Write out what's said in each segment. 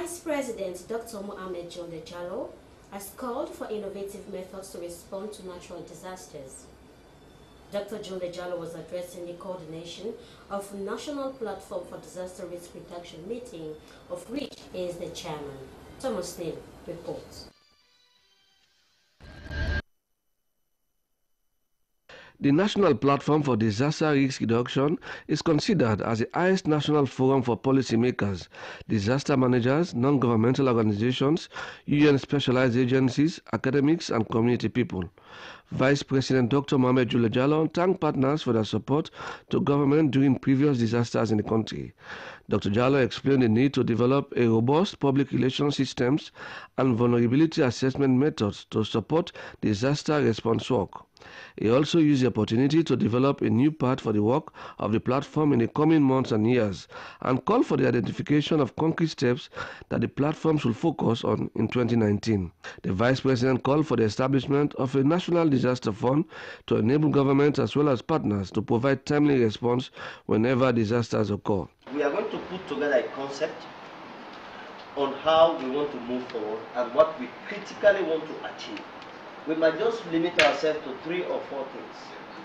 Vice President Dr. Mohamed Jallo has called for innovative methods to respond to natural disasters. Dr. Jallo was addressing the coordination of National Platform for Disaster Risk Reduction meeting, of which he is the chairman. Thomas Neal reports. The National Platform for Disaster Risk Reduction is considered as the highest national forum for policymakers, disaster managers, non-governmental organizations, UN specialized agencies, academics, and community people. Vice President Dr. Mohamed Jallo thanked partners for their support to government during previous disasters in the country. Dr. Jallo explained the need to develop a robust public relations systems and vulnerability assessment methods to support disaster response work. He also used the opportunity to develop a new path for the work of the platform in the coming months and years, and called for the identification of concrete steps that the platform should focus on in 2019. The Vice President called for the establishment of a national disaster fund to enable government as well as partners to provide timely response whenever disasters occur. We are going to put together a concept on how we want to move forward and what we critically want to achieve. We might just limit ourselves to 3 or 4 things,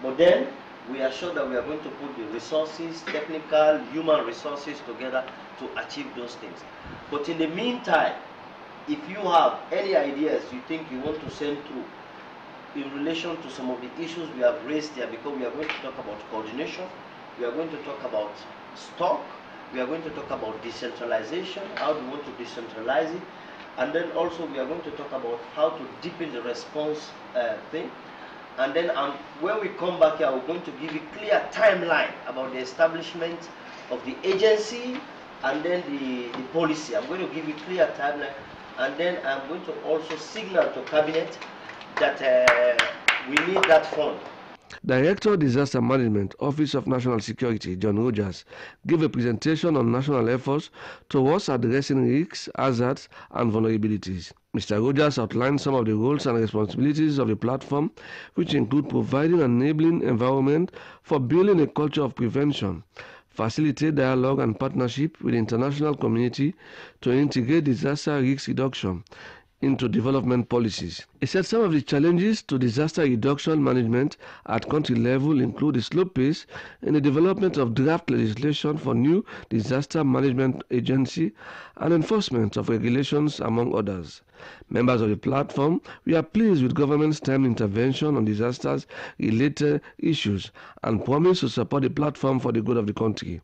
but then we are sure that we are going to put the resources, technical, human resources together to achieve those things. But in the meantime, if you have any ideas you think you want to send through in relation to some of the issues we have raised here, because we are going to talk about coordination, we are going to talk about stock, we are going to talk about decentralization, how do we want to decentralize it, and then also we are going to talk about how to deepen the response thing. And then when we come back here, we're going to give you a clear timeline about the establishment of the agency and then the policy. I'm going to give you a clear timeline, and then I'm going to also signal to Cabinet that we need that fund. Director of Disaster Management, Office of National Security, John Rogers, gave a presentation on national efforts towards addressing risks, hazards, and vulnerabilities. Mr. Rogers outlined some of the roles and responsibilities of the platform, which include providing an enabling environment for building a culture of prevention, facilitate dialogue and partnership with the international community to integrate disaster risk reduction into development policies. He said some of the challenges to disaster reduction management at country level include the slow pace in the development of draft legislation for new disaster management agency and enforcement of regulations, among others. Members of the platform were pleased with government's timely intervention on disasters-related issues and promised to support the platform for the good of the country.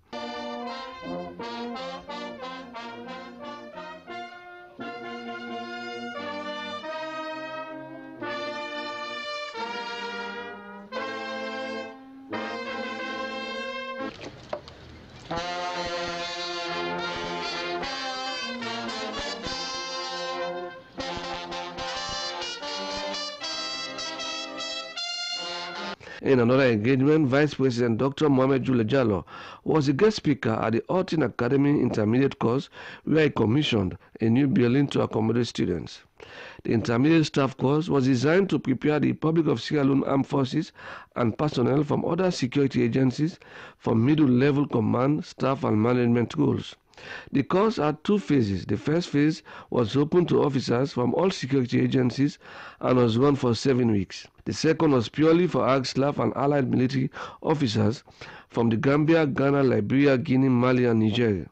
In another engagement, Vice President Dr. Mohamed Jallo was a guest speaker at the Horton Academy Intermediate course, where he commissioned a new building to accommodate students. The intermediate staff course was designed to prepare the Republic of Sierra Leone Armed Forces and personnel from other security agencies for middle-level command, staff, and management roles. The course had 2 phases. The first phase was open to officers from all security agencies and was run for 7 weeks. The second was purely for ARC staff and allied military officers from the Gambia, Ghana, Liberia, Guinea, Mali, and Nigeria.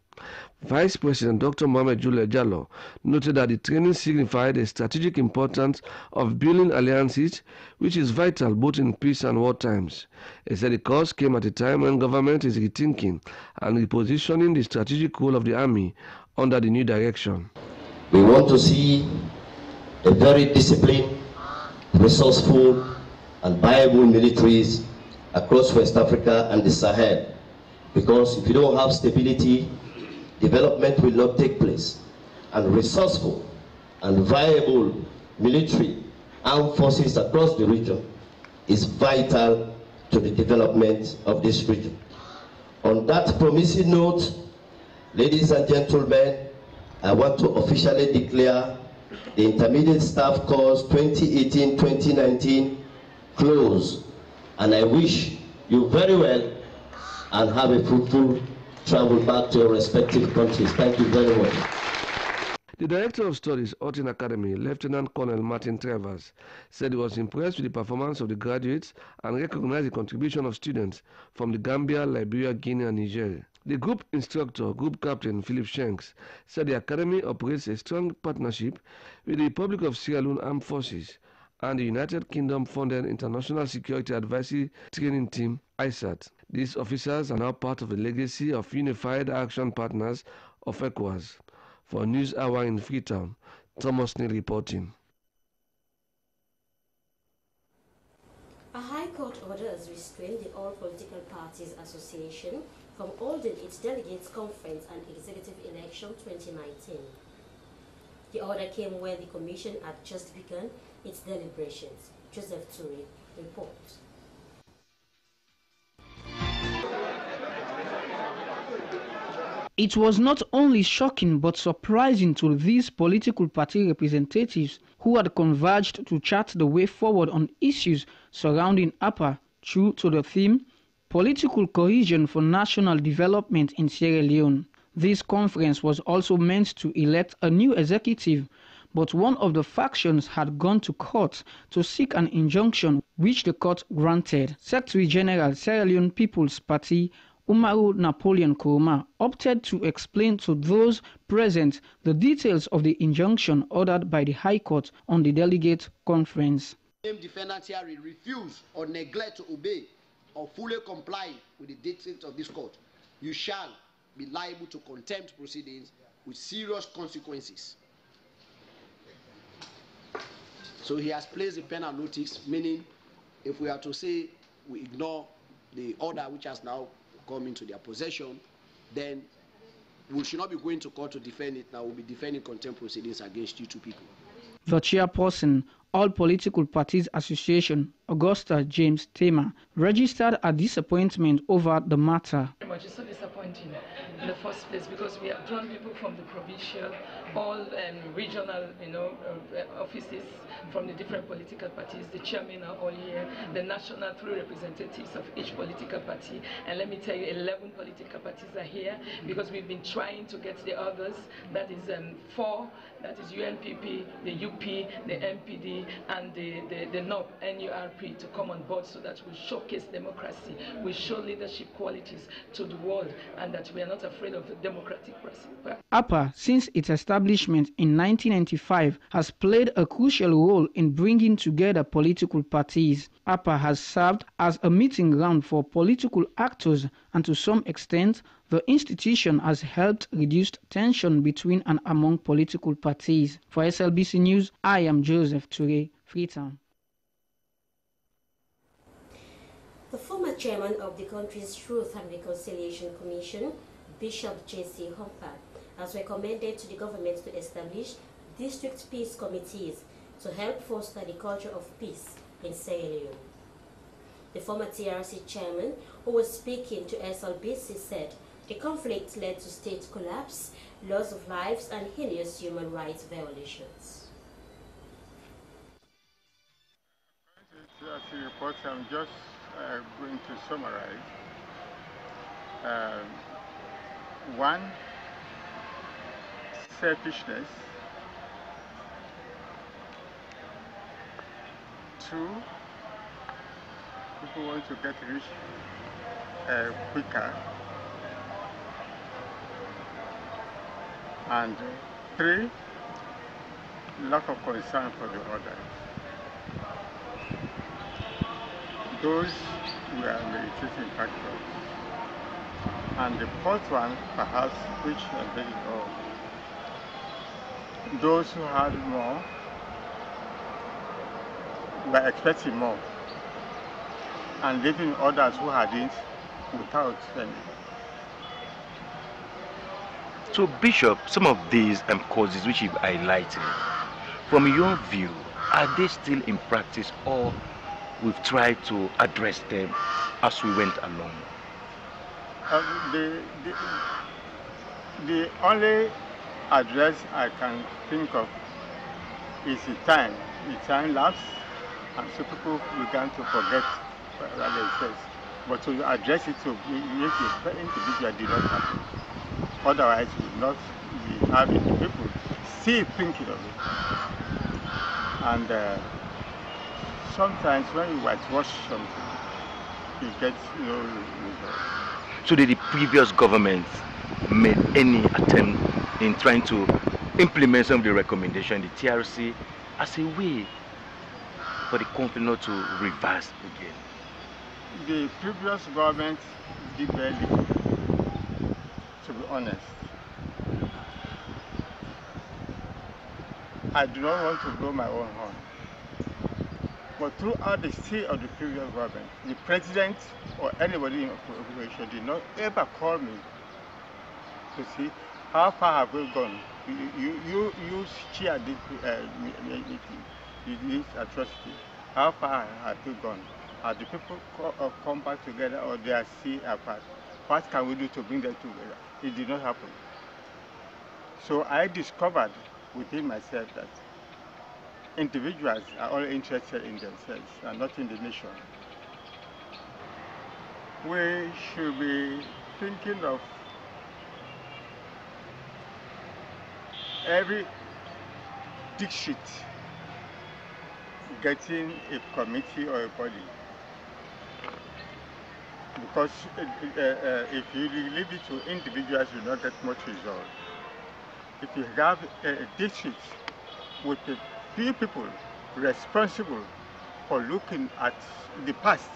Vice President Dr. Mohamed Jallo noted that the training signified the strategic importance of building alliances, which is vital both in peace and war times. He said the course came at a time when government is rethinking and repositioning the strategic role of the army under the new direction. We want to see a very disciplined, resourceful, and viable militaries across West Africa and the Sahel, because if you don't have stability, development will not take place. And resourceful and viable military armed forces across the region is vital to the development of this region. On that promising note, ladies and gentlemen, I want to officially declare the Intermediate Staff Course 2018-2019 closed, and I wish you very well and have a fruitful travel back to your respective countries. Thank you very much. The Director of Studies, Orton Academy, Lieutenant Colonel Martin Travers, said he was impressed with the performance of the graduates and recognized the contribution of students from the Gambia, Liberia, Guinea, and Niger. The group instructor, Group Captain Philip Shanks, said the Academy operates a strong partnership with the Republic of Sierra Leone Armed Forces and the United Kingdom-funded International Security Advisory Training Team, ISAT. These officers are now part of the legacy of Unified Action Partners of ECOWAS. For News Hour in Freetown, Thomas Neal reporting. A High Court order has restrained the All Political Parties Association from holding its Delegates Conference and Executive Election 2019. The order came when the Commission had just begun its deliberations. Joseph Toure reports. It was not only shocking but surprising to these political party representatives who had converged to chart the way forward on issues surrounding APA, true to the theme, Political Cohesion for National Development in Sierra Leone. This conference was also meant to elect a new executive, but one of the factions had gone to court to seek an injunction which the court granted. Secretary General Sierra Leone People's Party Umaru Napoleon Kuruma opted to explain to those present the details of the injunction ordered by the High Court on the delegate conference. Defendants here refuse or neglect to obey or fully comply with the dictates of this court, you shall be liable to contempt proceedings with serious consequences. So he has placed a penal notice, meaning if we are to say we ignore the order which has now come into their possession, then we should not be going to court to defend it. Now we'll be defending contempt proceedings against you two people. The chairperson, All Political Parties Association, Augusta James Tamer, registered a disappointment over the matter. It's so disappointing in the first place because we have drawn people from the provincial, all regional, offices from the different political parties. The chairmen are all here, the national three representatives of each political party, and let me tell you, 11 political parties are here because we've been trying to get the others. That is 4. That is UNPP, the UP, the MPD, and the NUP, NURP, to come on board so that we showcase democracy, we show leadership qualities to the world, and that we are not afraid of the democratic process. APA, since its establishment in 1995, has played a crucial role in bringing together political parties. APA has served as a meeting ground for political actors, and to some extent, the institution has helped reduce tension between and among political parties. For SLBC News, I am Joseph Toure, Freetown. The former chairman of the country's Truth and Reconciliation Commission, Bishop J.C. Humper, has recommended to the government to establish district peace committees to help foster the culture of peace in Sierra Leone. The former TRC chairman, who was speaking to SLBC, said the conflict led to state collapse, loss of lives, and heinous human rights violations. TRC report, I'm just going to summarize. 1, selfishness. 2, people want to get rich quicker. And 3, lack of concern for the others. Those were meditating factors. And the 4th one, perhaps, which is all, those who had more were expecting more, and leaving others who hadn't without any. So, Bishop, some of these causes which you've highlighted, from your view, are they still in practice, or we've tried to address them as we went along? The only address I can think of is the time. The time lapse, and so people began to forget what they said. But to address it to individual did not happen. Otherwise, we would not be having people still thinking of it. And sometimes when you whitewash something, you get no result. So did the previous government made any attempt in trying to implement some of the recommendations, the TRC, as a way for the conflict not to reverse again? The previous government did very little, to be honest. I do not want to blow my own horn. But throughout the stay of the previous government, the president or anybody in operation did not ever call me to see how far have we gone. You chair this atrocity. How far have we gone? Are the people come back together, or they are still apart? What can we do to bring them together? It did not happen. So I discovered within myself that individuals are all interested in themselves and not in the nation. We should be thinking of every district getting a committee or a body. Because if you leave it to individuals, you will not get much result. If you have a district with a few people responsible for looking at the past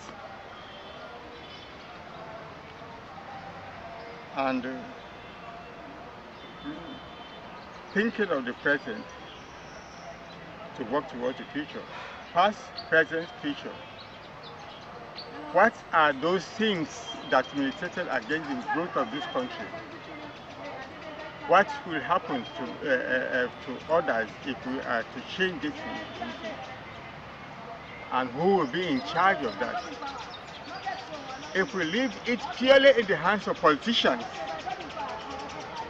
and thinking of the present to work towards the future, past, present, future. What are those things that militated against the growth of this country? What will happen to others if we are to change this thing? And who will be in charge of that? If we leave it purely in the hands of politicians,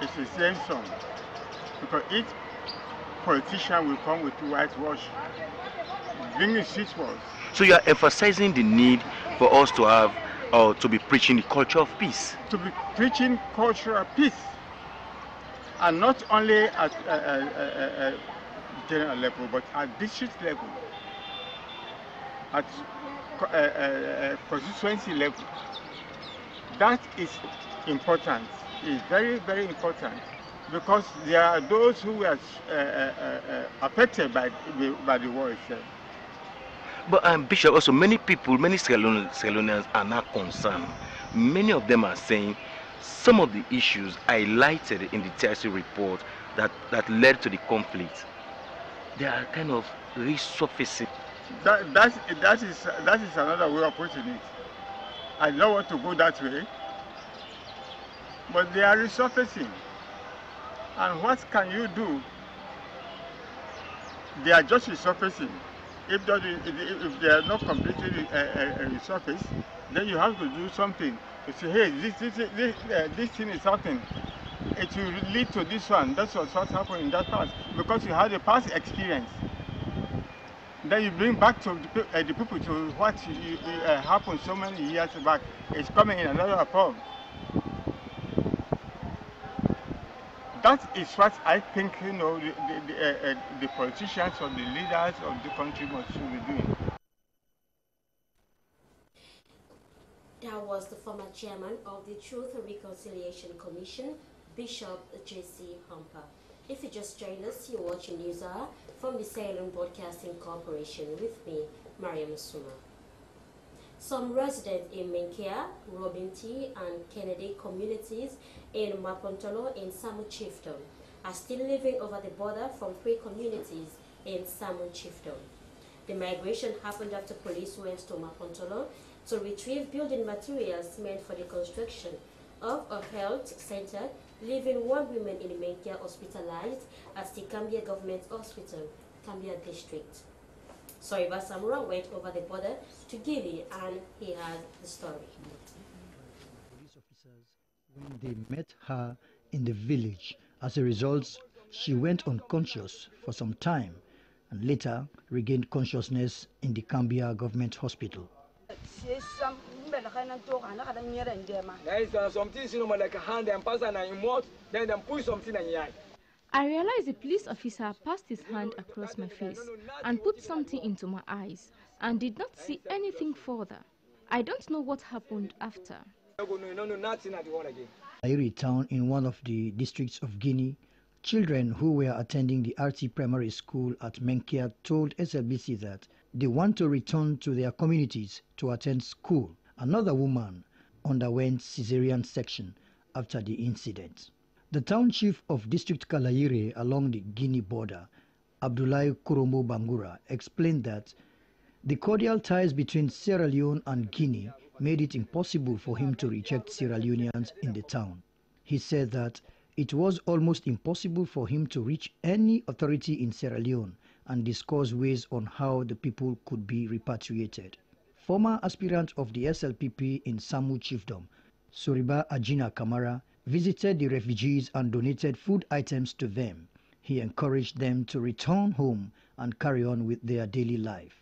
it's the same song. Because each politician will come with whitewash, bringing switch words. So you are emphasizing the need for us to have, or to be preaching the culture of peace. To be preaching culture of peace. And not only at general level, but at district level, at constituency level. That is important, is very, very important, because there are those who are affected by the war itself. But Bishop, also many people, many Salonians are not concerned. Many of them are saying some of the issues highlighted in the TRC report that led to the conflict, they are kind of resurfacing. That is another way of putting it. I don't want to go that way, but they are resurfacing. And what can you do? They are just resurfacing. If they are not completely resurfaced, then you have to do something to say, hey, this thing is happening. It will lead to this one. That's what happened in that past, because you had a past experience. Then you bring back to the people to what happened so many years back. It's coming in another form. That is what I think, you know, the politicians or the leaders of the country should be doing. That was the former chairman of the Truth and Reconciliation Commission, Bishop J.C. Humper. If you just joined us, you're watching Newshour from the Salem Broadcasting Corporation with me, Mariam Suma. Some residents in Menkia, Robinti, and Kennedy communities in Mapontolo in Samu Chiefdom are still living over the border from 3 communities in Samu Chiefdom. The migration happened after police went to Mapontolo to retrieve building materials meant for the construction of a health center, leaving 1 woman in Menkia hospitalized at the Gambia Government Hospital, Gambia District. Soiba Samura went over the border to Gili and he has the story. Police officers, when they met her in the village, as a result, she went unconscious for some time and later regained consciousness in the Gambia Government Hospital. I realized the police officer passed his hand across my face and put something into my eyes and did not see anything further. I don't know what happened after. Airi town in one of the districts of Guinea, children who were attending the RT primary school at Menkia told SLBC that they want to return to their communities to attend school. Another woman underwent cesarean section after the incident. The town chief of District Kalayire along the Guinea border, Abdoulaye Kurombo Bangura, explained that the cordial ties between Sierra Leone and Guinea made it impossible for him to reject Sierra Leoneans in the town. He said that it was almost impossible for him to reach any authority in Sierra Leone and discuss ways on how the people could be repatriated. Former aspirant of the SLPP in Samu Chiefdom, Soriba Ajina Kamara, visited the refugees and donated food items to them. He encouraged them to return home and carry on with their daily life.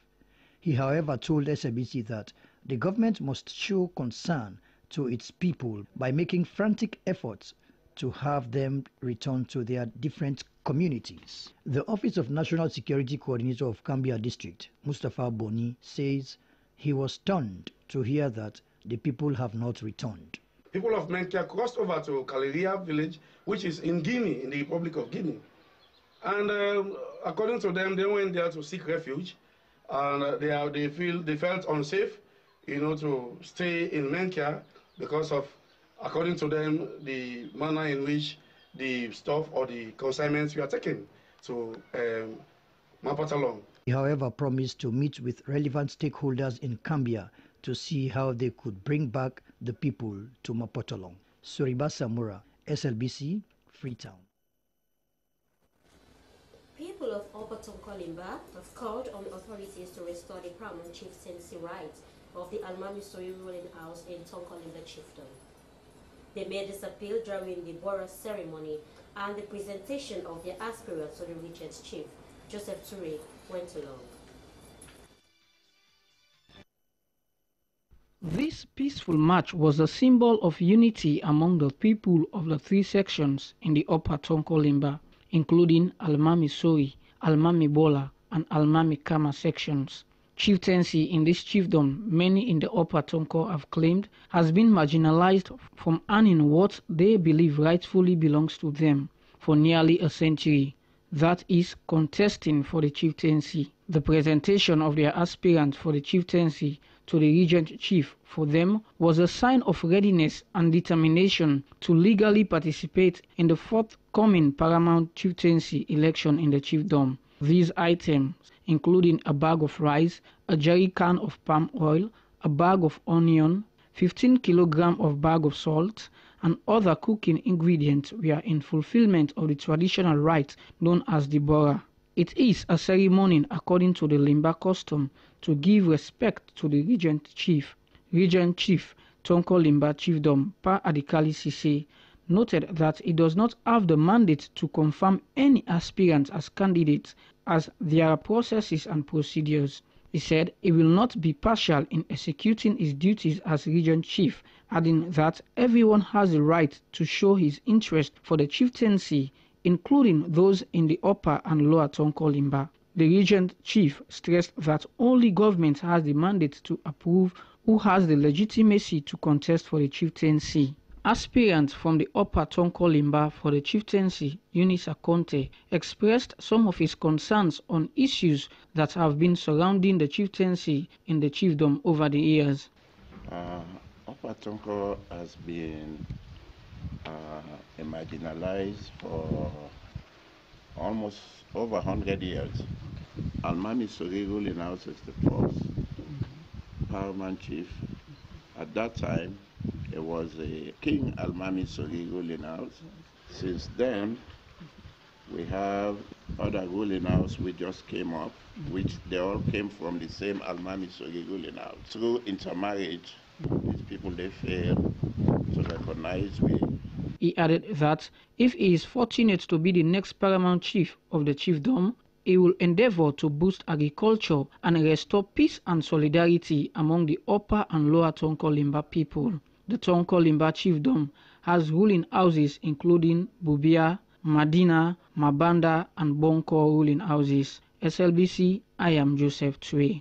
He, however, told SABC that the government must show concern to its people by making frantic efforts to have them return to their different communities. The Office of National Security Coordinator of Cambia District, Mustafa Boni, says he was stunned to hear that the people have not returned. People of Menkia crossed over to Kaliria village, which is in Guinea, in the Republic of Guinea. And according to them, they went there to seek refuge. And they felt unsafe, to stay in Menkia because of, according to them, the manner in which the stuff or the consignments were taken to Mapatalong. He, however, promised to meet with relevant stakeholders in Cambia to see how they could bring back the people to Mapotolong. Soriba Samura, SLBC, Freetown. People of Upper Tonkolimba have called on authorities to restore the paramount chieftaincy rights of the Almamisori ruling house in Tonkolimba Chiefdom. They made this appeal during the Bora ceremony and the presentation of their aspirants to the region's chief. Joseph Toure went along. This peaceful march was a symbol of unity among the people of the three sections in the Upper Tonkolimba, including Almami Soi, Almami Bola, and Almami Kama sections. Chieftaincy in this chiefdom, many in the Upper Tonko have claimed, has been marginalized from earning what they believe rightfully belongs to them for nearly a century, that is, contesting for the chieftaincy. The presentation of their aspirant for the chieftaincy to the regent chief for them was a sign of readiness and determination to legally participate in the forthcoming paramount chieftaincy election in the chiefdom. These items, including a bag of rice, a jerry can of palm oil, a bag of onion, 15 kilograms of bag of salt, and other cooking ingredients were in fulfillment of the traditional rite known as the Bora. It is a ceremony according to the Limba custom to give respect to the regent chief. Regent Chief Tonko Limba Chiefdom Pa Adikali Sise noted that it does not have the mandate to confirm any aspirant as candidates, as there are processes and procedures. He said he will not be partial in executing his duties as Regent Chief, adding that everyone has the right to show his interest for the chieftaincy, including those in the Upper and Lower Tonkolimba. The Regent Chief stressed that only government has the mandate to approve who has the legitimacy to contest for the chieftaincy. Aspirant from the Upper Tonkolimba for the chieftaincy, Eunice Akonte, expressed some of his concerns on issues that have been surrounding the chieftaincy in the chiefdom over the years. Upper Tonko has been marginalized for almost over 100 years. Almami Sori ruling house is the first paramount chief. At that time, it was a King Almami Sori ruling house. Since then, we have other ruling house which just came up, which they all came from the same Almami Sori ruling house. Through intermarriage, these people, they fail to recognize me. He added that if he is fortunate to be the next paramount chief of the chiefdom, he will endeavor to boost agriculture and restore peace and solidarity among the Upper and Lower Tonkolimba people. The Tonkolimba chiefdom has ruling houses including Bubia, Madina, Mabanda, and Bonko ruling houses. SLBC, I am Joseph Tue.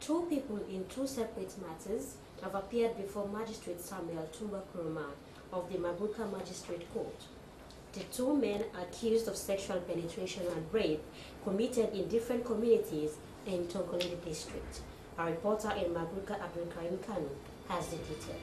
Two people in two separate matters have appeared before Magistrate Samuel Tumba Kuruma of the Mabuka Magistrate Court. The two men accused of sexual penetration and rape committed in different communities in Tonkolili district. A reporter in Mabuka, Abdul Karim Kanu, has the detail.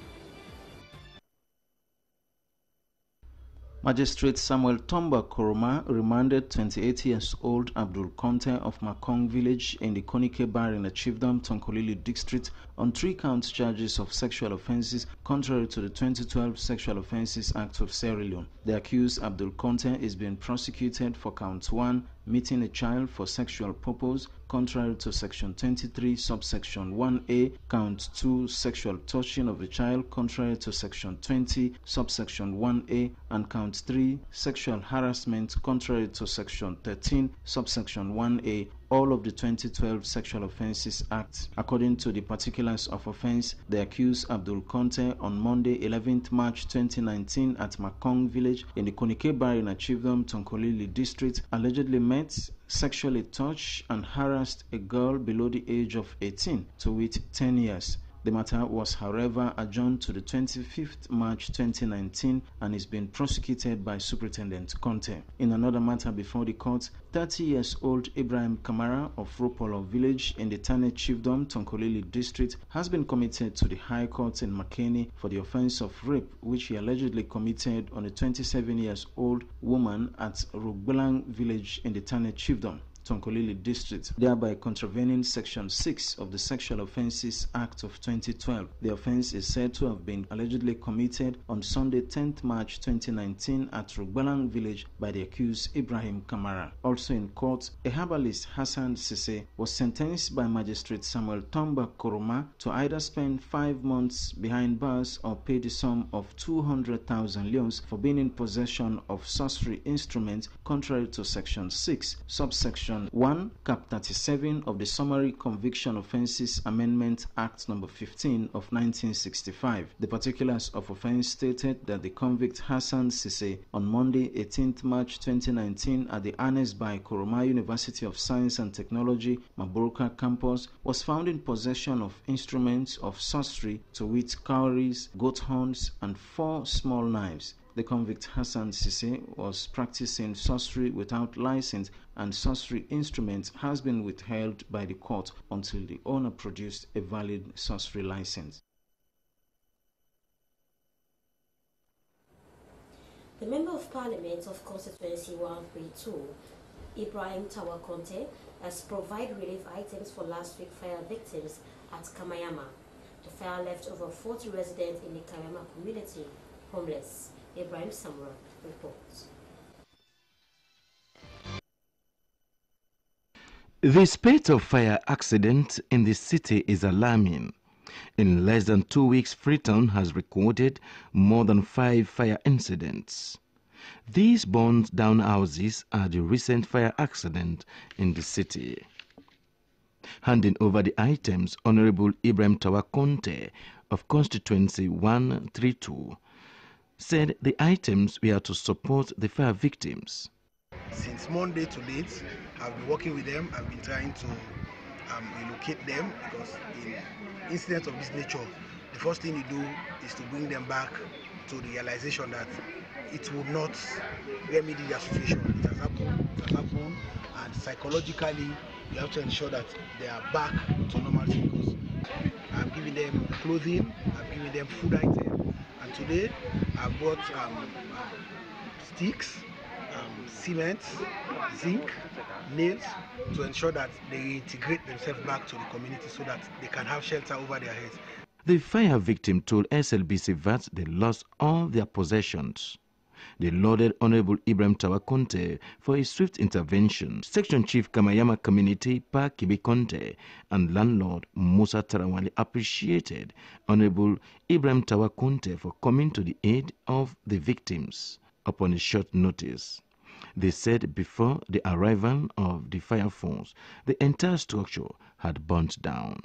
Magistrate Samuel Tomba Koroma remanded 28-year-old Abdul Conte of Makong village in the Konike Bar in the Chiefdom, Tonkolili district on 3 count charges of sexual offences contrary to the 2012 Sexual Offences Act of Sierra Leone. The accused Abdul Conte is being prosecuted for count 1, meeting a child for sexual purpose contrary to section 23 subsection 1a, count 2, sexual touching of a child contrary to section 20 subsection 1a, and count 3, sexual harassment contrary to section 13 subsection 1a, all of the 2012 Sexual Offences Act. According to the particulars of offence, the accused Abdul Conte on Monday 11th March 2019 at Makong village in the Konike Bar in Chiefdom, Tonkolili district allegedly met, sexually touched and harassed a girl below the age of 18, to wit 10 years. The matter was, however, adjourned to the 25th March 2019 and is being prosecuted by Superintendent Conte. In another matter before the court, 30-year-old Ibrahim Kamara of Ropolo village in the Tane Chiefdom, Tonkolili district has been committed to the High Court in Makeni for the offence of rape, which he allegedly committed on a 27-year-old woman at Rugbelang village in the Tane Chiefdom, Tonkolili district, thereby contravening section 6 of the Sexual Offences Act of 2012. The offence is said to have been allegedly committed on Sunday 10th March 2019 at Rugbelang village by the accused Ibrahim Kamara. Also in court, a herbalist Hassan Sise was sentenced by Magistrate Samuel Tomba Koroma to either spend 5 months behind bars or pay the sum of 200,000 leons for being in possession of sorcery instruments contrary to section 6 subsection 1, Cap 37 of the Summary Conviction Offences Amendment Act No. 15 of 1965. The particulars of offence stated that the convict Hassan Sise on Monday 18th March 2019 at the Annex by Koroma University of Science and Technology, Mabuka campus was found in possession of instruments of sorcery, to wit cowries, goat horns, and 4 small knives. The convict Hassan Sise was practicing sorcery without license, and sorcery instruments has been withheld by the court until the owner produced a valid sorcery license. The Member of Parliament of Constituency 132, Ibrahim Tawakonte, has provided relief items for last week fire victims at Kamayama. The fire left over 40 residents in the Kamayama community homeless. Ibrahim Samra reports. The spate of fire accidents in the city is alarming. In less than 2 weeks, Freetown has recorded more than 5 fire incidents. These burned down houses are the recent fire accident in the city. Handing over the items, Honorable Ibrahim Tawakonte of Constituency 132 said the items were to support the fire victims. Since Monday to date, I've been working with them. I've been trying to relocate them, because in incidents of this nature, the first thing you do is to bring them back to the realization that it would not remedy their situation. It has happened, and psychologically, you have to ensure that they are back to normalcy, because I'm giving them clothing, I'm giving them food items, and today I've brought sticks, cement, zinc, nails, to ensure that they integrate themselves back to the community so that they can have shelter over their heads. The fire victim told SLBC that they lost all their possessions. They lauded Honorable Ibrahim Tawakonte for his swift intervention. Section Chief Kamayama Community Pa Kibikonte and landlord Musa Tarawali appreciated Honorable Ibrahim Tawakonte for coming to the aid of the victims upon a short notice. They said before the arrival of the fire force, the entire structure had burnt down.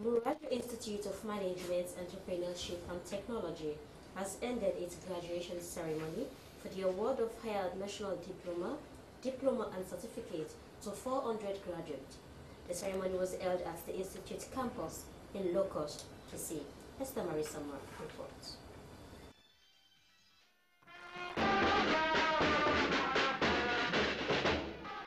Burrard Institute of Management, Entrepreneurship and Technology has ended its graduation ceremony for the award of higher national diploma and certificate to 400 graduates. The ceremony was held at the Institute campus in Locust, KC. Esther Marisama reports.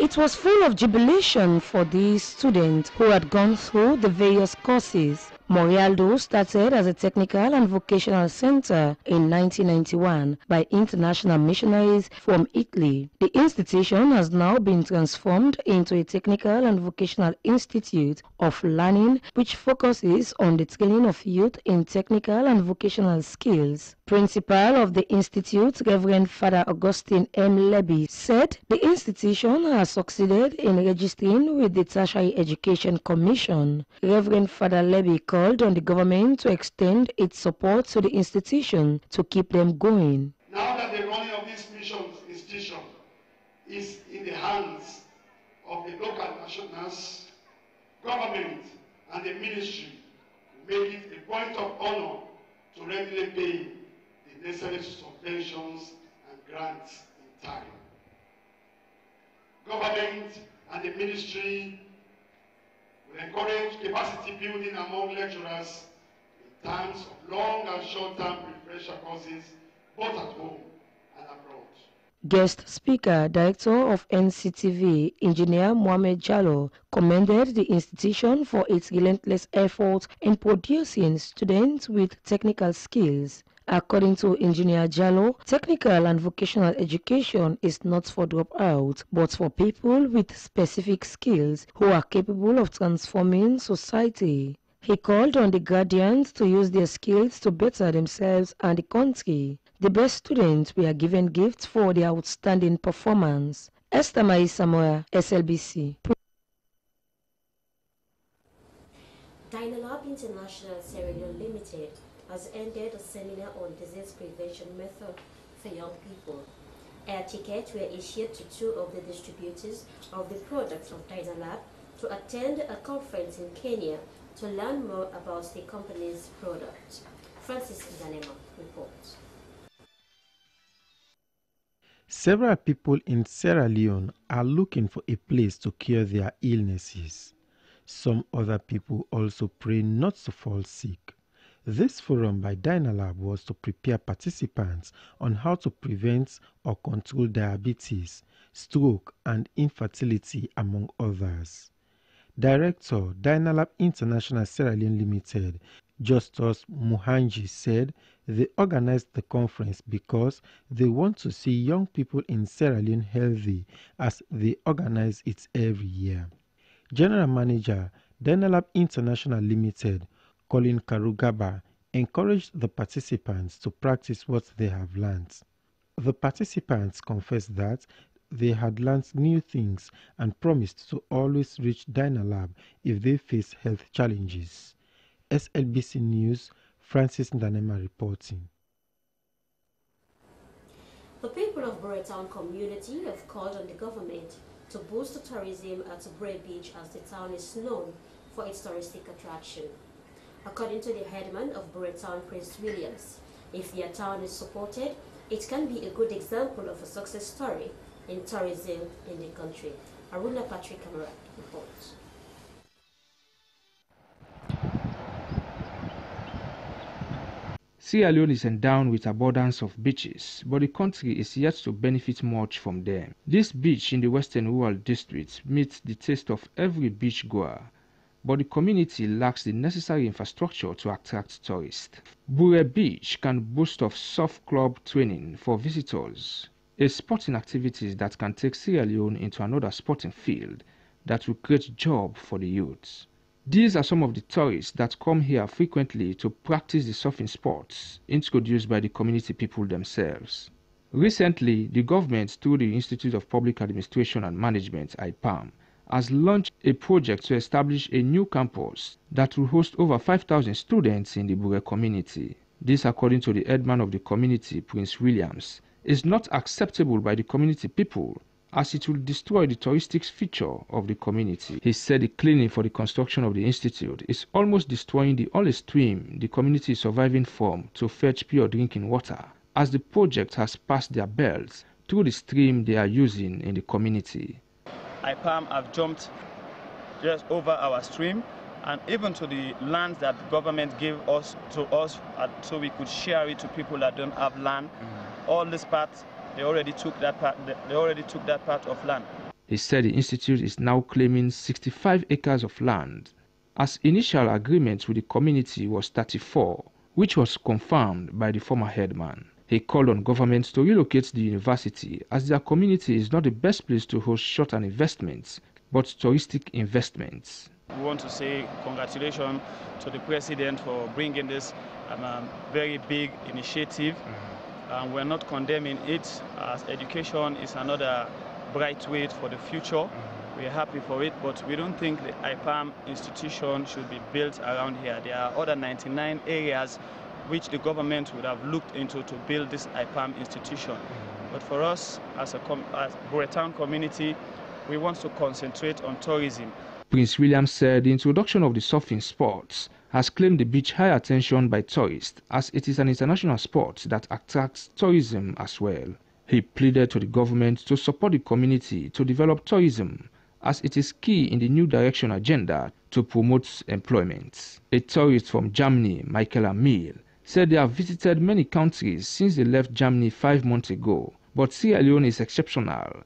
It was full of jubilation for these students who had gone through the various courses. Morialdo started as a technical and vocational center in 1991 by international missionaries from Italy. The institution has now been transformed into a technical and vocational institute of learning which focuses on the training of youth in technical and vocational skills. Principal of the institute, Reverend Father Augustine M. Leby, said the institution has succeeded in registering with the Tertiary Education Commission. Reverend Father Leby called on the government to extend its support to the institution to keep them going. Now that the running of this mission institution is in the hands of the local nationals, government and the ministry, make it a point of honor to regularly pay the necessary subventions and grants in time. Government and the ministry will encourage capacity building among lecturers in terms of long and short-term refresher courses, both at home and abroad. Guest speaker, Director of NCTV, Engineer Mohamed Jallo, commended the institution for its relentless effort in producing students with technical skills. According to Engineer Jallo, technical and vocational education is not for dropouts, but for people with specific skills who are capable of transforming society. He called on the guardians to use their skills to better themselves and the country. The best students were given gifts for their outstanding performance. Esther Samoa, SLBC. Dynalab International Sierra Leone Limited has ended a seminar on disease prevention method for young people. Air tickets were issued to two of the distributors of the products of Dynalab to attend a conference in Kenya to learn more about the company's products. Francis Ndanema reports. Several people in Sierra Leone are looking for a place to cure their illnesses. Some other people also pray not to fall sick. This forum by Dynalab was to prepare participants on how to prevent or control diabetes, stroke, and infertility, among others. Director, Dynalab International Sierra Leone Limited, Justus Muhanji, said they organized the conference because they want to see young people in Sierra Leone healthy as they organize it every year. General Manager, Dynalab International Limited, Colin Karugaba, encouraged the participants to practice what they have learned. The participants confessed that they had learned new things and promised to always reach Dynalab if they face health challenges. SLBC News, Francis Ndanema reporting. The people of Bure Town community have called on the government to boost tourism at Bure Beach as the town is known for its touristic attraction. According to the headman of Bure Town, Prince Williams, if their town is supported, it can be a good example of a success story in tourism in the country. Aruna Patrick Camara reports. Sierra Leone is endowed with abundance of beaches, but the country is yet to benefit much from them. This beach in the western rural districts meets the taste of every beach goer, but the community lacks the necessary infrastructure to attract tourists. Bure Beach can boast of surf club training for visitors, a sporting activity that can take Sierra Leone into another sporting field that will create jobs for the youths. These are some of the tourists that come here frequently to practice the surfing sports introduced by the community people themselves. Recently, the government, through the Institute of Public Administration and Management, IPAM, has launched a project to establish a new campus that will host over 5,000 students in the Bure community. This, according to the headman of the community, Prince Williams, is not acceptable by the community people as it will destroy the touristic feature of the community. He said the cleaning for the construction of the institute is almost destroying the only stream the community is surviving from to fetch pure drinking water, as the project has passed their belts through the stream they are using in the community. IPAM have jumped just over our stream and even to the lands that the government gave us so we could share it to people that don't have land. All this part, they already took that part of land. He said the institute is now claiming 65 acres of land, as initial agreement with the community was 34, which was confirmed by the former headman. He called on government to relocate the university, as their community is not the best place to host short-term investments, but touristic investments. We want to say congratulations to the president for bringing this very big initiative. We're not condemning it, as education is another bright way for the future. We're happy for it, but we don't think the IPAM institution should be built around here. There are other 99 areas which the government would have looked into to build this IPAM institution. But for us, as Buretown community, we want to concentrate on tourism. Prince William said the introduction of the surfing sports has claimed the beach high attention by tourists, as it is an international sport that attracts tourism as well. He pleaded to the government to support the community to develop tourism, as it is key in the New Direction agenda to promote employment. A tourist from Germany, Michael Amil, said they have visited many countries since they left Germany 5 months ago, but Sierra Leone is exceptional,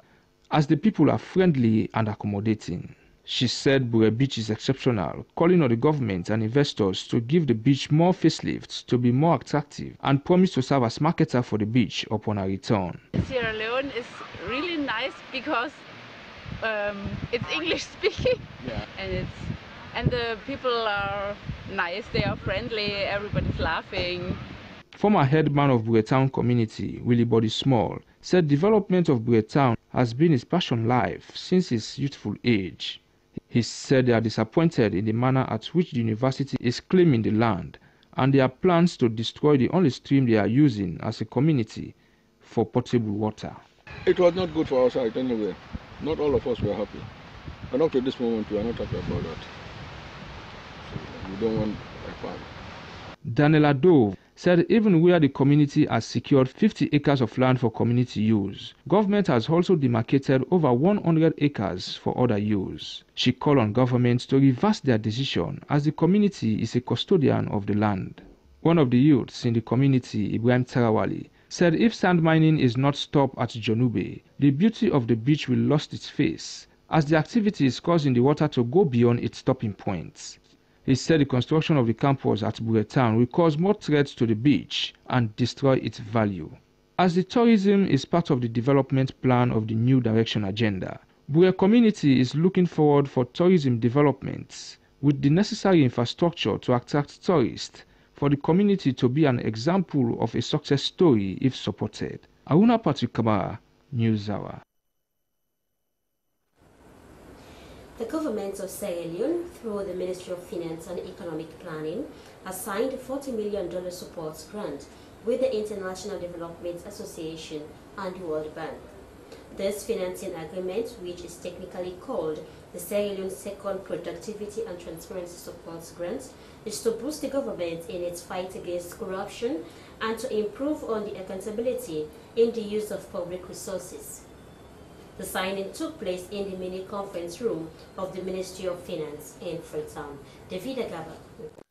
as the people are friendly and accommodating. She said Bure Beach is exceptional, calling on the government and investors to give the beach more facelifts to be more attractive, and promised to serve as marketer for the beach upon her return. Sierra Leone is really nice because it's English speaking, and the people are nice, they are friendly, everybody's laughing. Former headman of Buretown community, Willie Body Small, said development of Buretown has been his passion life since his youthful age. He said they are disappointed in the manner at which the university is claiming the land, and there are plans to destroy the only stream they are using as a community for potable water. It was not good for our side anyway. Not all of us were happy. And up to this moment, we are not happy about that. So we don't want a farm. Daniela Dove said even where the community has secured 50 acres of land for community use, government has also demarcated over 100 acres for other use. She called on government to reverse their decision, as the community is a custodian of the land. One of the youths in the community, Ibrahim Tarawali, said if sand mining is not stopped at Jonube, the beauty of the beach will lose its face, as the activity is causing the water to go beyond its stopping points. He said the construction of the campus at Buretown will cause more threats to the beach and destroy its value. As the tourism is part of the development plan of the New Direction agenda, Bure community is looking forward for tourism developments with the necessary infrastructure to attract tourists, for the community to be an example of a success story if supported. Aruna Patrick Kamara, Newshour. The government of Sierra Leone, through the Ministry of Finance and Economic Planning, has signed a $40 million support grant with the International Development Association and the World Bank. This financing agreement, which is technically called the Sierra Leone Second Productivity and Transparency Support Grant, is to boost the government in its fight against corruption and to improve on the accountability in the use of public resources. The signing took place in the mini conference room of the Ministry of Finance in Freetown. David Agaba reports.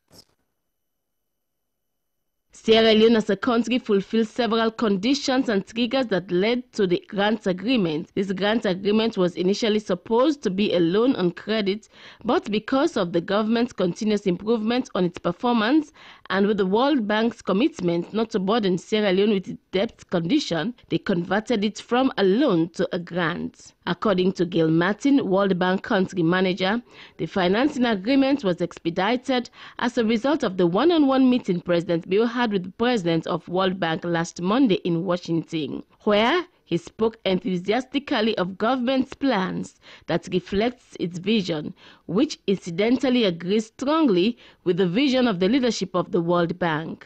Sierra Leone as a country fulfilled several conditions and triggers that led to the grant agreement. This grant agreement was initially supposed to be a loan on credit, but because of the government's continuous improvement on its performance and with the World Bank's commitment not to burden Sierra Leone with its debt condition, they converted it from a loan to a grant. According to Gail Martin, World Bank country manager, the financing agreement was expedited as a result of the one-on-one meeting President Bill had with the president of World Bank last Monday in Washington, where he spoke enthusiastically of government's plans that reflects its vision, which incidentally agrees strongly with the vision of the leadership of the World Bank.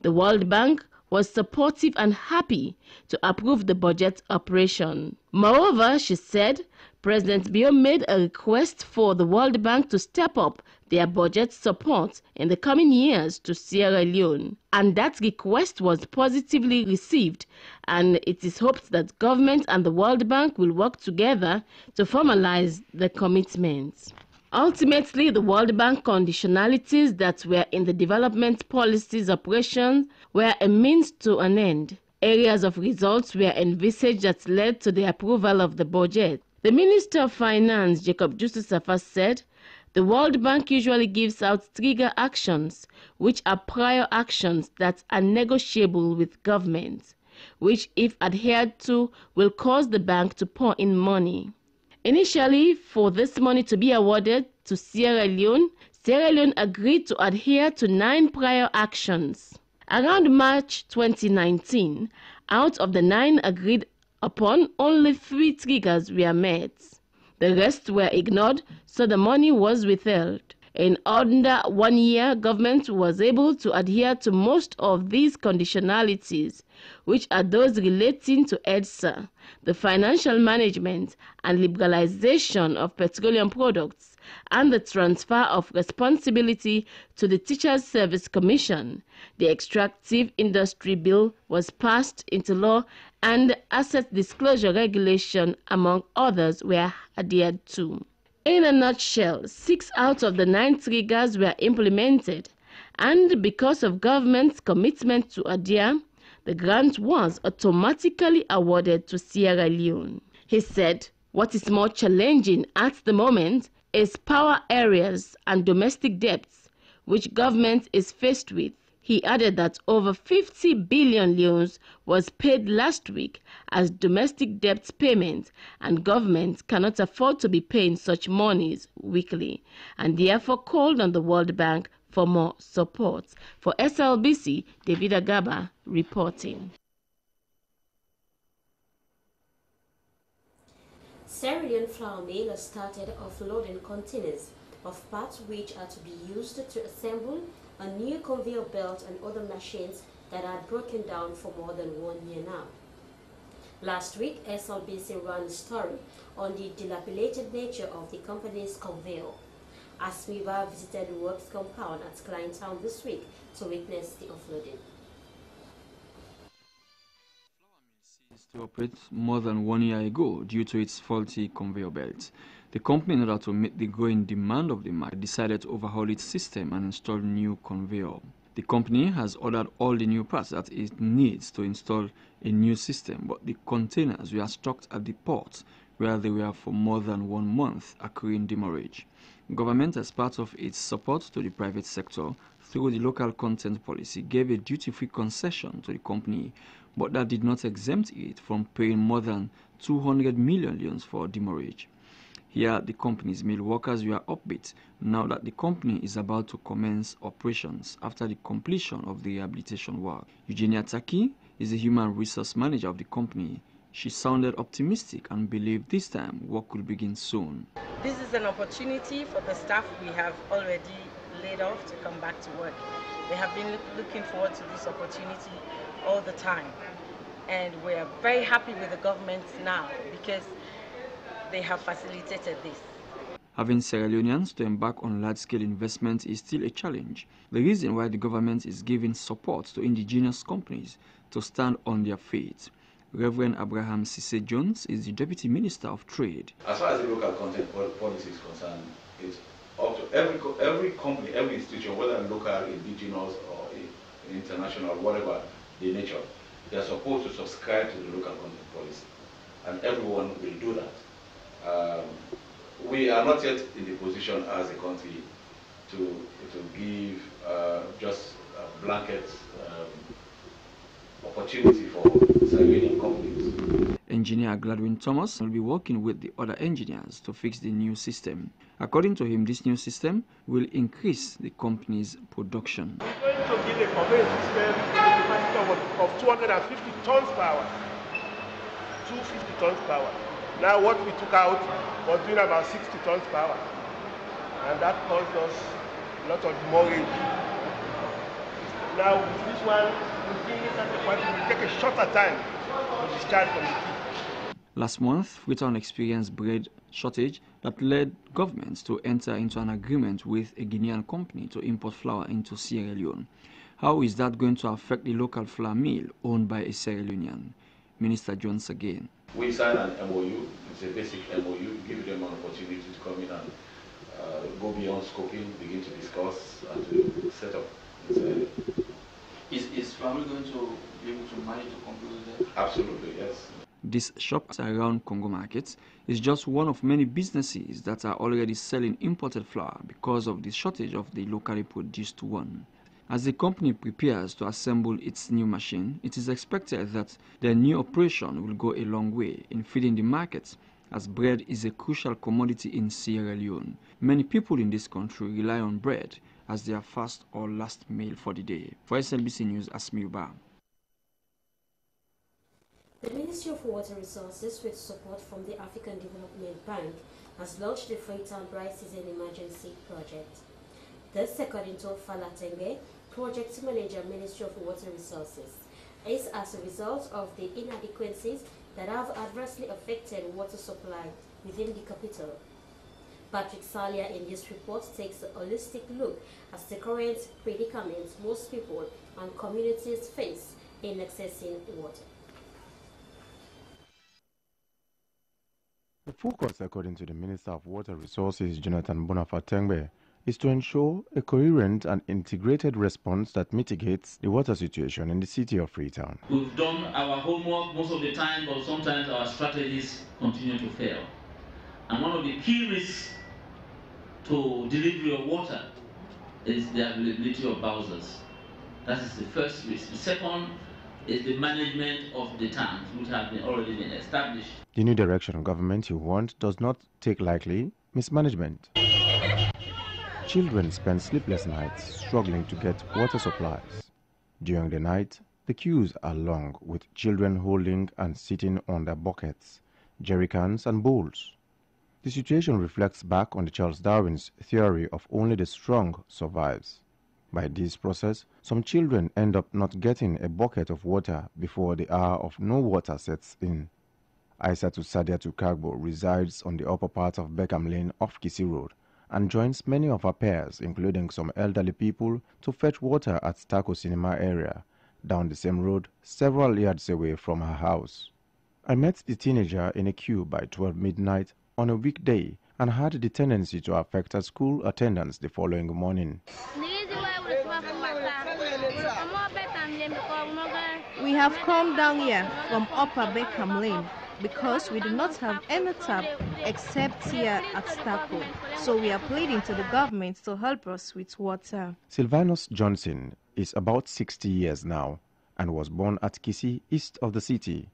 The World Bank was supportive and happy to approve the budget operation. Moreover, she said, President Bio made a request for the World Bank to step up their budget support in the coming years to Sierra Leone, and that request was positively received, and it is hoped that government and the World Bank will work together to formalize the commitments. Ultimately, the World Bank conditionalities that were in the development policies operation were a means to an end. Areas of results were envisaged that led to the approval of the budget. The Minister of Finance, Jacob Justus-Safa, said, the World Bank usually gives out trigger actions, which are prior actions that are negotiable with government, which, if adhered to, will cause the bank to pour in money. Initially, for this money to be awarded to Sierra Leone agreed to adhere to 9 prior actions. Around March 2019, out of the 9 agreed upon, only 3 triggers were met. The rest were ignored, so the money was withheld. In under 1 year, government was able to adhere to most of these conditionalities, which are those relating to EDSA, the financial management and liberalization of petroleum products, and the transfer of responsibility to the Teachers Service Commission. The Extractive Industry Bill was passed into law, and Asset Disclosure Regulation, among others, were adhered to. In a nutshell, 6 out of the 9 triggers were implemented, and because of government's commitment to adhere, the grant was automatically awarded to Sierra Leone. He said, what is more challenging at the moment is power areas and domestic debts, which government is faced with. He added that over 50 billion loans was paid last week as domestic debt payment, and government cannot afford to be paying such monies weekly, and therefore called on the World Bank for more support. For SLBC, David Agaba reporting. Sierra Leone flour mill has started offloading containers of parts which are to be used to assemble a new conveyor belt and other machines that had broken down for more than 1 year now. Last week, SLBC ran a story on the dilapidated nature of the company's conveyor. Asmiva visited the works compound at Kleintown this week to witness the offloading. To operate more than 1 year ago due to its faulty conveyor belt. The company, in order to meet the growing demand of the market, decided to overhaul its system and install new conveyor. The company has ordered all the new parts that it needs to install a new system, but the containers were stocked at the port where they were for more than 1 month, accruing demurrage. Government, as part of its support to the private sector through the local content policy, gave a duty-free concession to the company, but that did not exempt it from paying more than 200 million loans for demurrage. Here, the company's mill workers were upbeat now that the company is about to commence operations after the completion of the rehabilitation work. Eugenia Taki is the human resource manager of the company. She sounded optimistic and believed this time work could begin soon. This is an opportunity for the staff we have already laid off to come back to work. They have been looking forward to this opportunity all the time, and we are very happy with the government now because they have facilitated this. Having Sierra Leoneans to embark on large-scale investment is still a challenge. The reason why the government is giving support to indigenous companies to stand on their feet. Reverend Abraham Sise Jones is the Deputy Minister of Trade. As far as the local content policy is concerned, it's up to every company, every institution, whether local, indigenous, or international, whatever the nature, they are supposed to subscribe to the local content policy, and everyone will do that. We are not yet in the position as a country to give just a blanket opportunity for Sierra companies. Engineer Gladwin Thomas will be working with the other engineers to fix the new system. According to him, this new system will increase the company's production. We're going to build a conveyor system with a capacity of 250 tons per hour. 250 tons per hour. Now what we took out was doing about 60 tons per hour. And that caused us a lot of demurrage. Now with this one, we think that the party will take a shorter time to discharge from the quay. Last month, Freetown experienced bread shortage that led governments to enter into an agreement with a Guinean company to import flour into Sierra Leone. How is that going to affect the local flour mill owned by a Sierra Leonean? Minister Jones again. We signed an MOU. It's a basic MOU. Give them an opportunity to come in and go beyond scoping, begin to discuss and to set up. Is family going to be able to manage to conclude that? Absolutely, yes. This shop around Congo markets is just one of many businesses that are already selling imported flour because of the shortage of the locally produced one. As the company prepares to assemble its new machine, it is expected that their new operation will go a long way in feeding the markets, as bread is a crucial commodity in Sierra Leone. Many people in this country rely on bread as their first or last meal for the day. For SLBC News, Asmiuba. The Ministry of Water Resources, with support from the African Development Bank, has launched the Freetown Dry Season Emergency Project. This, according to Fala Tenge, Project Manager, Ministry of Water Resources, is as a result of the inadequacies that have adversely affected water supply within the capital. Patrick Salia in this report takes a holistic look at the current predicament most people and communities face in accessing water. The focus, according to the Minister of Water Resources, Jonathan Bonafatengbe, is to ensure a coherent and integrated response that mitigates the water situation in the city of Freetown. We've done our homework most of the time, but sometimes our strategies continue to fail. And one of the key risks to delivery of water is the availability of bowsers. That is the first risk. The second is the management of the tanks, which have already been established. The new direction of government you want does not take lightly mismanagement. Children spend sleepless nights struggling to get water supplies. During the night, the queues are long, with children holding and sitting on their buckets, jerrycans and bowls. The situation reflects back on the Charles Darwin's theory of only the strong survives. By this process, some children end up not getting a bucket of water before the hour of no water sets in. Aisatu Sadiatu Kagbo resides on the upper part of Beckham Lane off Kisi Road and joins many of her peers, including some elderly people, to fetch water at Taco Cinema area, down the same road, several yards away from her house. I met the teenager in a queue by 12 midnight on a weekday and had the tendency to affect her school attendance the following morning. We have come down here from Upper Beckham Lane because we do not have any tap except here at Staco. So we are pleading to the government to help us with water. Sylvanus Johnson is about 60 years now and was born at Kisi, east of the city.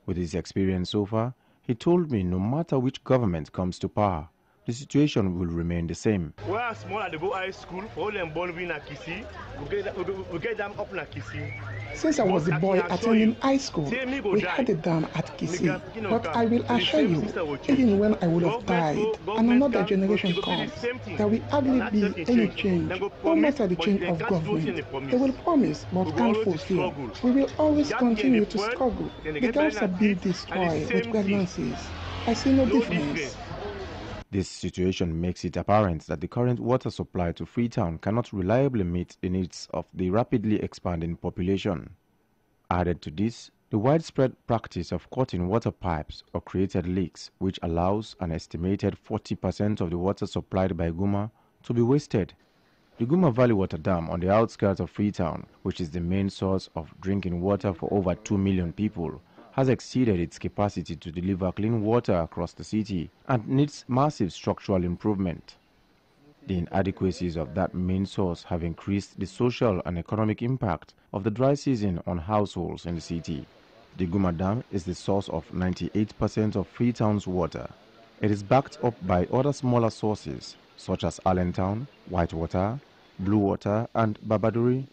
With his experience so far, he told me no matter which government comes to power, the situation will remain the same. We are small at the high school, for all them born in Kisi, we get them up in Kisi. Since I was a boy attending high school, we had a dam at Kisi. But I will assure you, even when I would have died and another generation comes, there will hardly be any change. No matter the change of government, they will promise but can't fulfill. We will always continue to struggle. The dams are being destroyed with pregnancies. I see no difference. This situation makes it apparent that the current water supply to Freetown cannot reliably meet the needs of the rapidly expanding population. Added to this, the widespread practice of cutting water pipes or created leaks, which allows an estimated 40% of the water supplied by Guma to be wasted. The Guma Valley Water Dam on the outskirts of Freetown, which is the main source of drinking water for over 2 million people, has exceeded its capacity to deliver clean water across the city and needs massive structural improvement. The inadequacies of that main source have increased the social and economic impact of the dry season on households in the city. The Guma Dam is the source of 98% of Freetown's water. It is backed up by other smaller sources such as Allentown, Whitewater, Blue Water and Babaduri.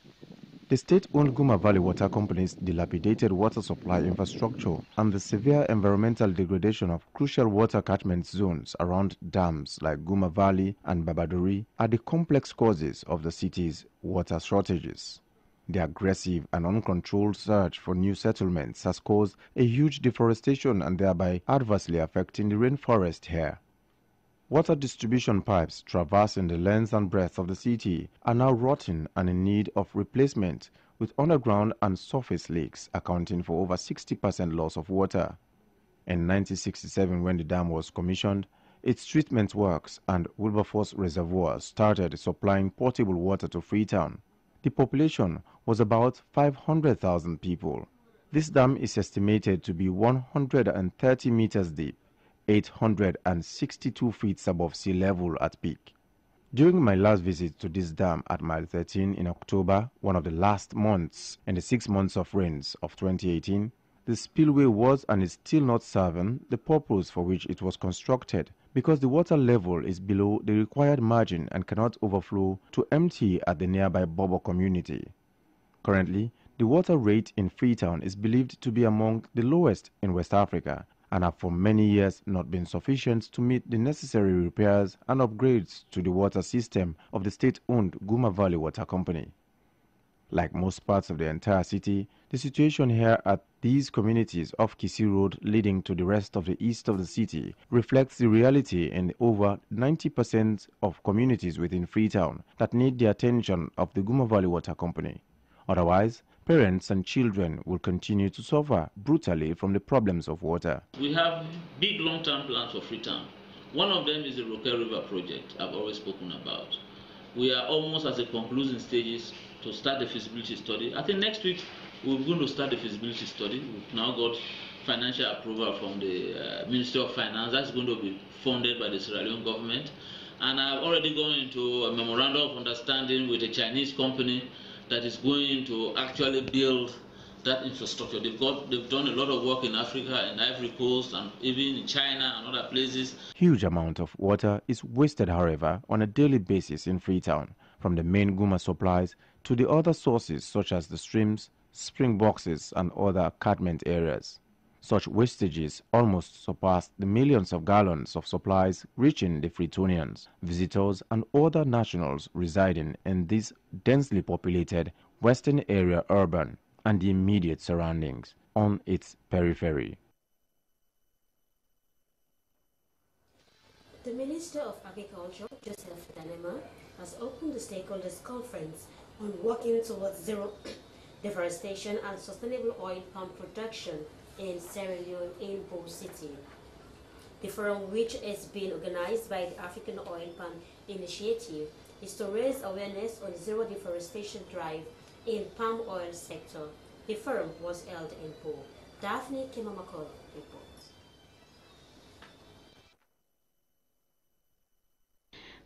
The state-owned Guma Valley Water Company's dilapidated water supply infrastructure and the severe environmental degradation of crucial water catchment zones around dams like Guma Valley and Babaduri are the complex causes of the city's water shortages. The aggressive and uncontrolled search for new settlements has caused a huge deforestation and thereby adversely affecting the rainforest here. Water distribution pipes traversing the length and breadth of the city are now rotting and in need of replacement, with underground and surface leaks accounting for over 60% loss of water. In 1967, when the dam was commissioned, its treatment works and Wilberforce Reservoir started supplying potable water to Freetown. The population was about 500,000 people. This dam is estimated to be 130 meters deep, 862 feet above sea level at peak. During my last visit to this dam at mile 13 in October, one of the last months in the 6 months of rains of 2018, the spillway was and is still not serving the purpose for which it was constructed, because the water level is below the required margin and cannot overflow to empty at the nearby Bobo community. Currently, the water rate in Freetown is believed to be among the lowest in West Africa and have for many years not been sufficient to meet the necessary repairs and upgrades to the water system of the state-owned Guma Valley Water Company. Like most parts of the entire city, the situation here at these communities off Kisi Road leading to the rest of the east of the city reflects the reality in over 90% of communities within Freetown that need the attention of the Guma Valley Water Company. Otherwise, parents and children will continue to suffer brutally from the problems of water. We have big long-term plans for Freetown. One of them is the Roque River project I've always spoken about. We are almost at the concluding stages to start the feasibility study. I think next week we're going to start the feasibility study. We've now got financial approval from the Ministry of Finance. That's going to be funded by the Sierra Leone government. And I've already gone into a memorandum of understanding with a Chinese company that is going to actually build that infrastructure. They've done a lot of work in Africa, in Ivory Coast, and even in China and other places. Huge amount of water is wasted, however, on a daily basis in Freetown, from the main Guma supplies to the other sources such as the streams, spring boxes, and other catchment areas. Such wastages almost surpass the millions of gallons of supplies reaching the Freetonians, visitors, and other nationals residing in this densely populated western area urban and the immediate surroundings on its periphery. The Minister of Agriculture, Joseph Danema, has opened the stakeholders conference on working towards zero deforestation and sustainable oil palm production in Sierra Leone in Bo City. The forum, which is being organized by the African Oil Palm Initiative, is to raise awareness on the zero deforestation drive in palm oil sector. The forum was held in Bo. Daphne Kimamakolo reports.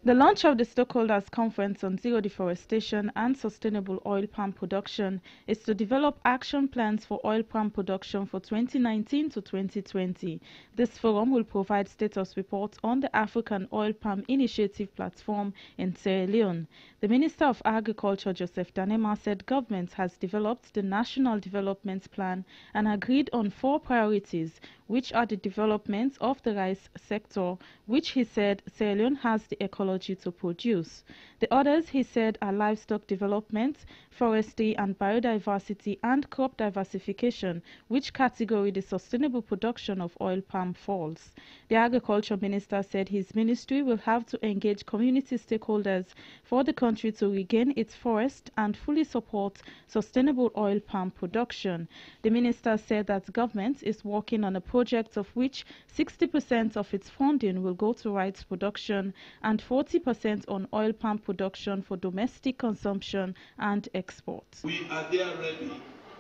The launch of the Stakeholders Conference on Zero Deforestation and Sustainable Oil Palm Production is to develop action plans for oil palm production for 2019 to 2020. This forum will provide status reports on the African Oil Palm Initiative platform in Sierra Leone. The Minister of Agriculture, Joseph Danema, said government has developed the National Development Plan and agreed on 4 priorities, which are the development of the rice sector, which he said Sierra Leone has the ecology to produce. The others, he said, are livestock development, forestry and biodiversity, and crop diversification, which category the sustainable production of oil palm falls. The Agriculture Minister said his ministry will have to engage community stakeholders for the country to regain its forest and fully support sustainable oil palm production. The minister said that government is working on a project of which 60% of its funding will go to rice production and 40% on oil palm production for domestic consumption and export. We are there ready,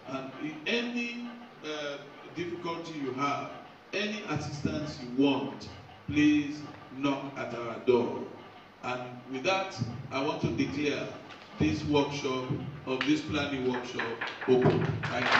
and in any difficulty you have, any assistance you want, please knock at our door. And with that, I want to declare this workshop, of this planning workshop, open. Thank you.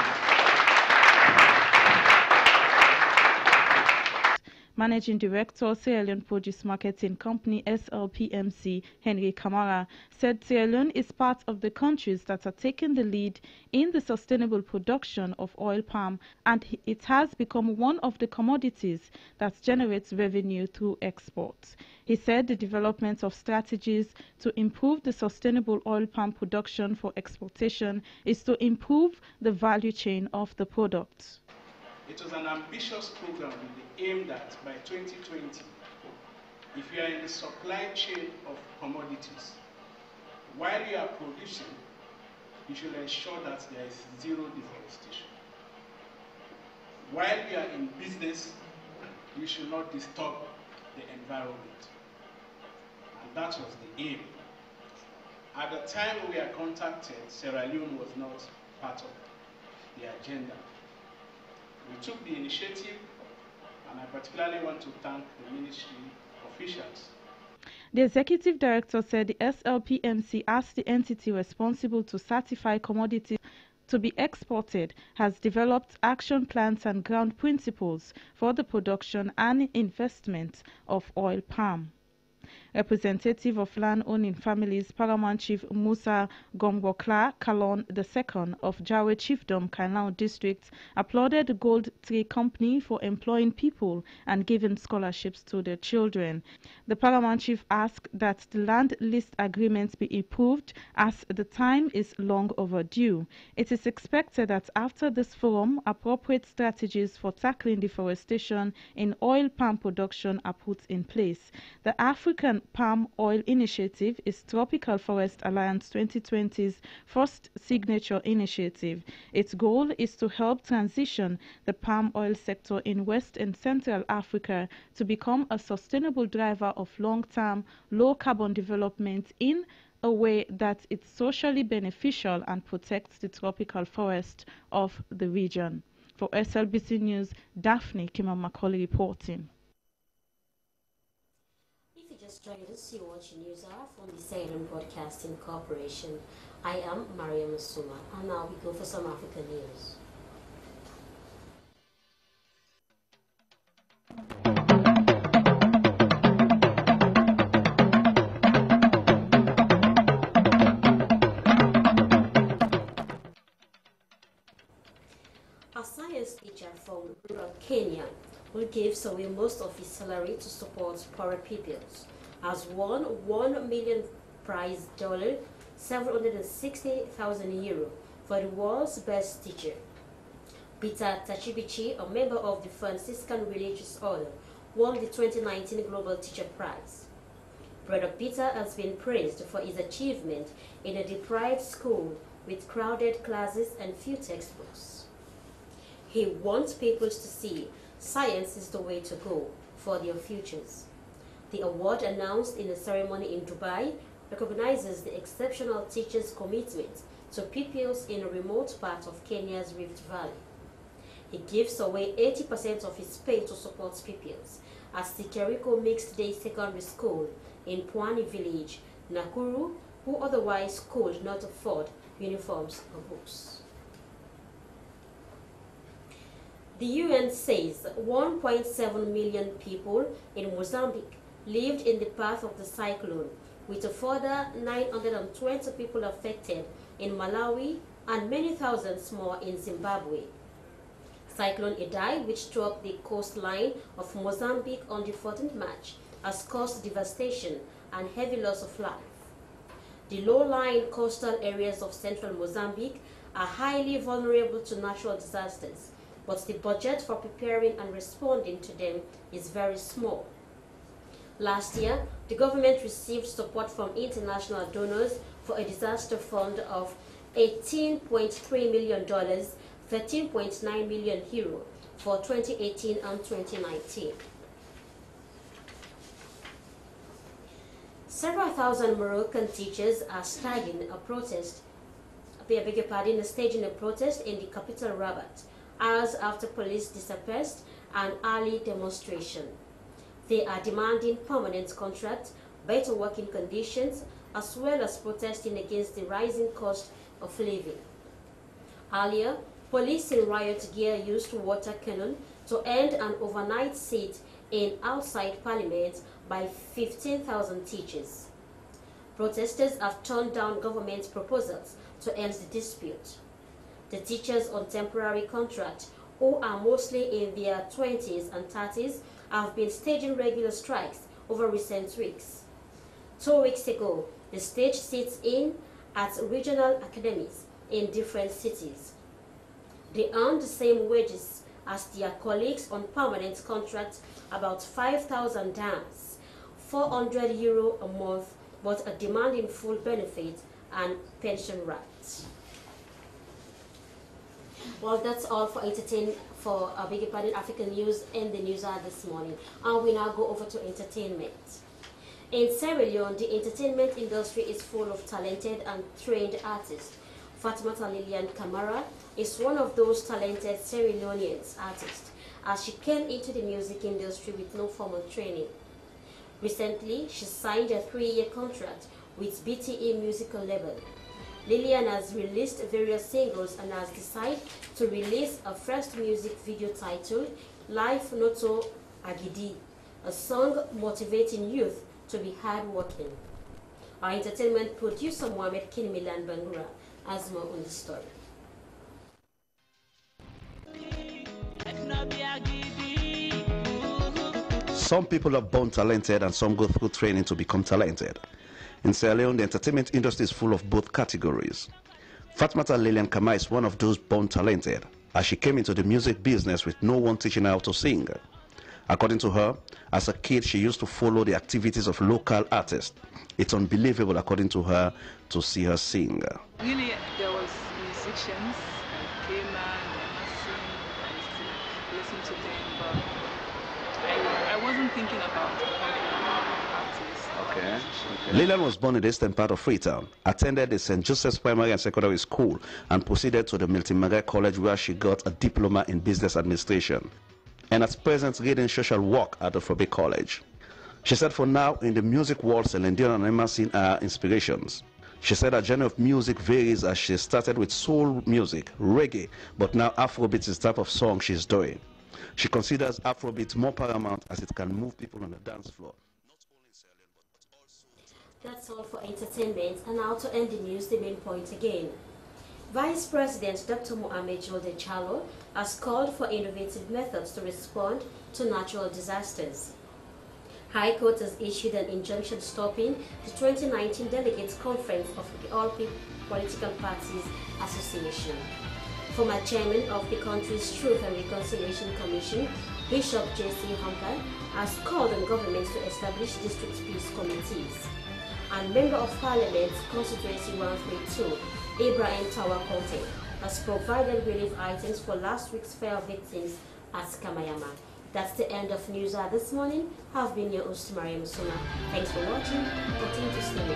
Managing Director, Sierra Leone Produce Marketing Company SLPMC, Henry Kamara, said Sierra Leone is part of the countries that are taking the lead in the sustainable production of oil palm, and it has become one of the commodities that generates revenue through exports. He said the development of strategies to improve the sustainable oil palm production for exportation is to improve the value chain of the product. It was an ambitious program with the aim that by 2020, if you are in the supply chain of commodities, while you are producing, you should ensure that there is zero deforestation. While you are in business, you should not disturb the environment. And that was the aim. At the time we were contacted, Sierra Leone was not part of the agenda. We took the initiative, and I particularly want to thank the ministry officials. The executive director said the SLPMC asked the entity responsible to certify commodities to be exported has developed action plans and ground principles for the production and investment of oil palm. Representative of land-owning families, Paramount Chief Musa Gombokla Kalon II of Jawe Chiefdom, Kainau District, applauded the Gold Tree Company for employing people and giving scholarships to their children. The Paramount Chief asked that the land lease agreements be improved as the time is long overdue. It is expected that after this forum, appropriate strategies for tackling deforestation in oil palm production are put in place. The African Palm Oil Initiative is Tropical Forest Alliance 2020's first signature initiative. Its goal is to help transition the palm oil sector in West and Central Africa to become a sustainable driver of long-term, low-carbon development in a way that is socially beneficial and protects the tropical forest of the region. For SLBC News, Daphne Kimamacaulay reporting. Join us, you watch Newshour from the Sierra Leone Broadcasting Corporation. I am Mariam Suma, and now we go for some African news. A science teacher from rural Kenya will give away most of his salary to support poorer pupils, has won $1 million prize, €760,000 for the world's best teacher. Peter Tachibichi, a member of the Franciscan Religious Order, won the 2019 Global Teacher Prize. Brother Peter has been praised for his achievement in a deprived school with crowded classes and few textbooks. He wants people to see science is the way to go for their futures. The award, announced in a ceremony in Dubai, recognizes the exceptional teacher's commitment to pupils in a remote part of Kenya's Rift Valley. He gives away 80% of his pay to support pupils at Sikeriko Mixed Day Secondary School in Pwani Village, Nakuru, who otherwise could not afford uniforms or books. The UN says 1.7 million people in Mozambique lived in the path of the cyclone, with a further 920 people affected in Malawi and many thousands more in Zimbabwe. Cyclone Idai, which struck the coastline of Mozambique on the 14th March, has caused devastation and heavy loss of life. The low-lying coastal areas of central Mozambique are highly vulnerable to natural disasters, but the budget for preparing and responding to them is very small. Last year, the government received support from international donors for a disaster fund of $18.3 million, €13.9 million for 2018 and 2019. Several thousand Moroccan teachers are staging a protest in the capital Rabat, hours after police dispersed an early demonstration. They are demanding permanent contracts, better working conditions, as well as protesting against the rising cost of living. Earlier, police in riot gear used water cannon to end an overnight sit in outside Parliament by 15,000 teachers. Protesters have turned down government's proposals to end the dispute. The teachers on temporary contract, who are mostly in their 20s and 30s, have been staging regular strikes over recent weeks. 2 weeks ago, the stage sits in at regional academies in different cities. They earn the same wages as their colleagues on permanent contracts, about 5,000 dirhams, €400 a month, but are demanding full benefit and pension rights. Well, that's all for African news and the Newshour this morning. And we now go over to entertainment. In Sierra Leone, the entertainment industry is full of talented and trained artists. Fatmata Lilian Kamara is one of those talented Sierra Leonean artists, as she came into the music industry with no formal training. Recently, she signed a 3-year contract with BTE musical label. Lilian has released various singles and has decided to release a first music video titled Life Noto Agidi, a song motivating youth to be hardworking. Our entertainment producer Mohamed Kinmilan Bangura has more on the story. Some people are born talented and some go through training to become talented. In Sierra Leone, the entertainment industry is full of both categories. Fatmata Lilian Kama is one of those born talented, as she came into the music business with no one teaching her how to sing. According to her, as a kid, she used to follow the activities of local artists. It's unbelievable, according to her, to see her sing. Really, there was musicians that came and I used to listen to them, but I wasn't thinking about becoming an artist. Okay. Lilian was born in the eastern part of Freetown, attended the St. Joseph's Primary and Secondary School, and proceeded to the Milton Magai College, where she got a diploma in business administration, and at present reading social work at the Afrobeat College. She said for now, in the music world, Celine Dion and Emerson are inspirations. She said her genre of music varies, as she started with soul music, reggae, but now Afrobeat is the type of song she's doing. She considers Afrobeat more paramount as it can move people on the dance floor. That's all for entertainment, and now to end the news, the main point again. Vice President Dr. Mohamed Jolde Chalo has called for innovative methods to respond to natural disasters. High Court has issued an injunction stopping the 2019 Delegates Conference of the All Political Parties Association. Former chairman of the country's Truth and Reconciliation Commission, Bishop J.C. Humper, has called on governments to establish district peace committees. And Member of Parliament, Constituency 132, Ibrahim Tawakote, has provided relief items for last week's fire victims at Kamayama. That's the end of Newshour this morning. I've been your host, Mariam Suna. Thanks for watching. Continue to stay